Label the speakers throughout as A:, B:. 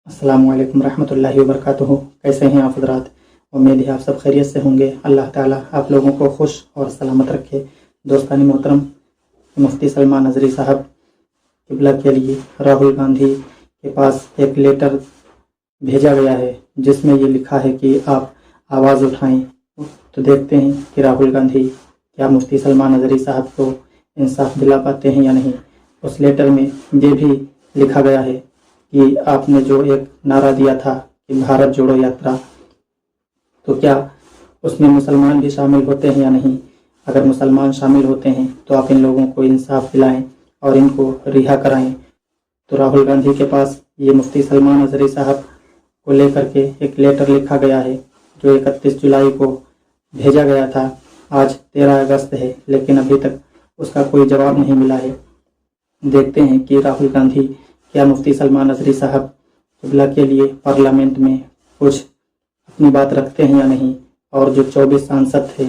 A: السلام علیکم ورحمۃ اللہ وبرکاتہ۔ کیسے ہیں آپ حضرات؟ امید ہے آپ سب خیریت سے ہوں گے۔ اللہ تعالیٰ آپ لوگوں کو خوش اور سلامت رکھے۔ دوستان محترم، مفتی سلمان نظری صاحب قبلہ کے لیے راہل گاندھی کے پاس ایک لیٹر بھیجا گیا ہے جس میں یہ لکھا ہے کہ آپ آواز اٹھائیں۔ تو دیکھتے ہیں کہ راہل گاندھی کیا مفتی سلمان نظری صاحب کو انصاف دلا پاتے ہیں یا نہیں۔ اس لیٹر میں یہ بھی لکھا گیا ہے کہ آپ نے جو ایک نعرہ دیا تھا کہ بھارت جوڑو یاترا، تو کیا اس میں مسلمان بھی شامل ہوتے ہیں یا نہیں۔ اگر مسلمان شامل ہوتے ہیں تو آپ ان لوگوں کو انصاف دلائیں اور ان کو رہا کرائیں۔ تو راہل گاندھی کے پاس یہ مفتی سلمان نظری صاحب کو لے کر کے ایک لیٹر لکھا گیا ہے جو 31 جولائی کو بھیجا گیا تھا۔ آج 13 اگست ہے لیکن ابھی تک اس کا کوئی جواب نہیں ملا ہے۔ دیکھتے ہیں کہ راہل گاندھی کیا مفتی سلمان نظری صاحب قبلہ کے لیے پارلیمنٹ میں کچھ اپنی بات رکھتے ہیں یا نہیں۔ اور جو 24 سانسد تھے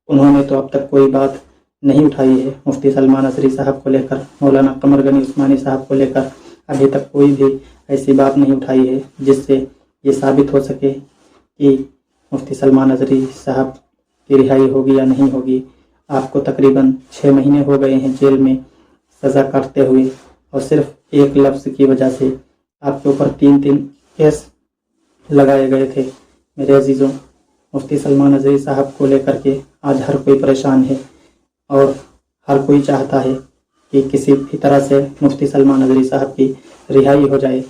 A: انہوں نے تو اب تک کوئی بات نہیں اٹھائی ہے مفتی سلمان نظری صاحب کو لے کر، مولانا قمر غنی عثمانی صاحب کو لے کر ابھی تک کوئی بھی ایسی بات نہیں اٹھائی ہے جس سے یہ ثابت ہو سکے کہ مفتی سلمان نظری صاحب کی رہائی ہوگی یا نہیں ہوگی۔ آپ کو تقریباً 6 مہینے ہو گئے ہیں جیل میں سزا کاٹتے ہوئے، اور صرف ایک لفظ کی وجہ سے آپ کے اوپر 3 کیس لگائے گئے تھے۔ میرے عزیزوں، مفتی سلمان نظری صاحب کو لے کر کے آج ہر کوئی پریشان ہے اور ہر کوئی چاہتا ہے کہ کسی بھی طرح سے مفتی سلمان نظری صاحب کی رہائی ہو جائے۔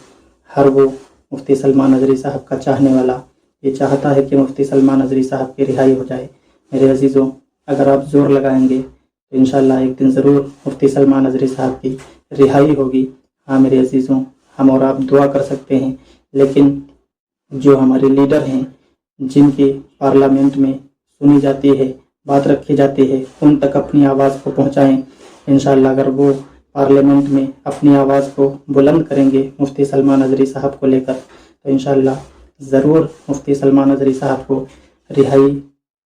A: ہر وہ مفتی سلمان نظری صاحب کا چاہنے والا یہ چاہتا ہے کہ مفتی سلمان نظری صاحب کی رہائی ہو جائے۔ میرے عزیزوں، اگر آپ زور لگائیں گے تو انشاءاللہ ایک دن ضرور مفتی سلمان نظری صاحب کی رہائی ہوگی۔ ہاں میرے عزیزوں، ہم اور آپ دعا کر سکتے ہیں، لیکن جو ہمارے لیڈر ہیں جن کی پارلیمنٹ میں سنی جاتی ہے، بات رکھی جاتی ہے، ان تک اپنی آواز کو پہنچائیں۔ انشاءاللہ اگر وہ پارلیمنٹ میں اپنی آواز کو بلند کریں گے مفتی سلمان نظری صاحب کو لے کر، تو انشاءاللہ ضرور مفتی سلمان نظری صاحب کو رہائی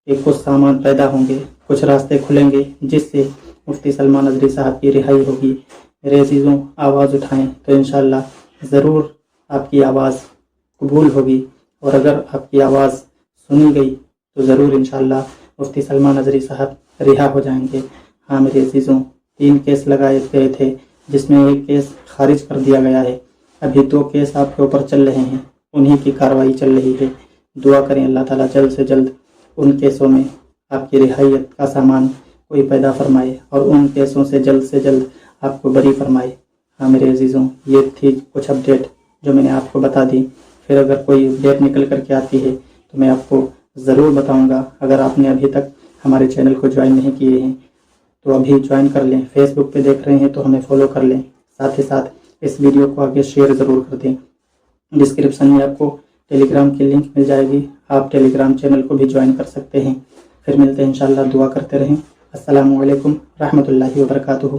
A: کے کچھ سامان پیدا ہوں گے، کچھ راستے کھلیں گے جس سے مفتی سلمان نظری صاحب کی رہائی ہوگی۔ میرے عزیزوں، آواز اٹھائیں تو انشاءاللہ ضرور آپ کی آواز قبول ہوگی، اور اگر آپ کی آواز سنی گئی تو ضرور انشاءاللہ مفتی سلمان نظری صاحب رہا ہو جائیں گے۔ ہاں میرے عزیزوں، 3 کیس لگائے گئے تھے جس میں ایک کیس خارج کر دیا گیا ہے۔ ابھی 2 کیس آپ کے اوپر چل رہے ہیں، انہی کی کارروائی چل رہی ہے۔ دعا کریں اللہ تعالیٰ جلد سے جلد ان کیسوں میں آپ کی رہائیت کا سامان کوئی پیدا فرمائے اور ان کیسوں سے جلد آپ کو بری فرمائے۔ ہاں میرے عزیزوں، یہ تھی کچھ اپڈیٹ جو میں نے آپ کو بتا دی۔ پھر اگر کوئی اپڈیٹ نکل کر کے آتی ہے تو میں آپ کو ضرور بتاؤں گا۔ اگر آپ نے ابھی تک ہمارے چینل کو جوائن نہیں کیے ہیں تو ابھی جوائن کر لیں۔ فیس بک پہ دیکھ رہے ہیں تو ہمیں فالو کر لیں، ساتھ ہی ساتھ اس ویڈیو کو آگے شیئر ضرور کر دیں۔ ڈسکرپشن میں آپ کو ٹیلی گرام کی لنک مل جائے گی، آپ ٹیلی گرام چینل کو بھی جوائن کر سکتے ہیں۔ پھر ملتے ہیں انشاءاللہ، دعا کرتے رہیں۔ السلام علیکم ورحمۃ اللہ وبرکاتہ۔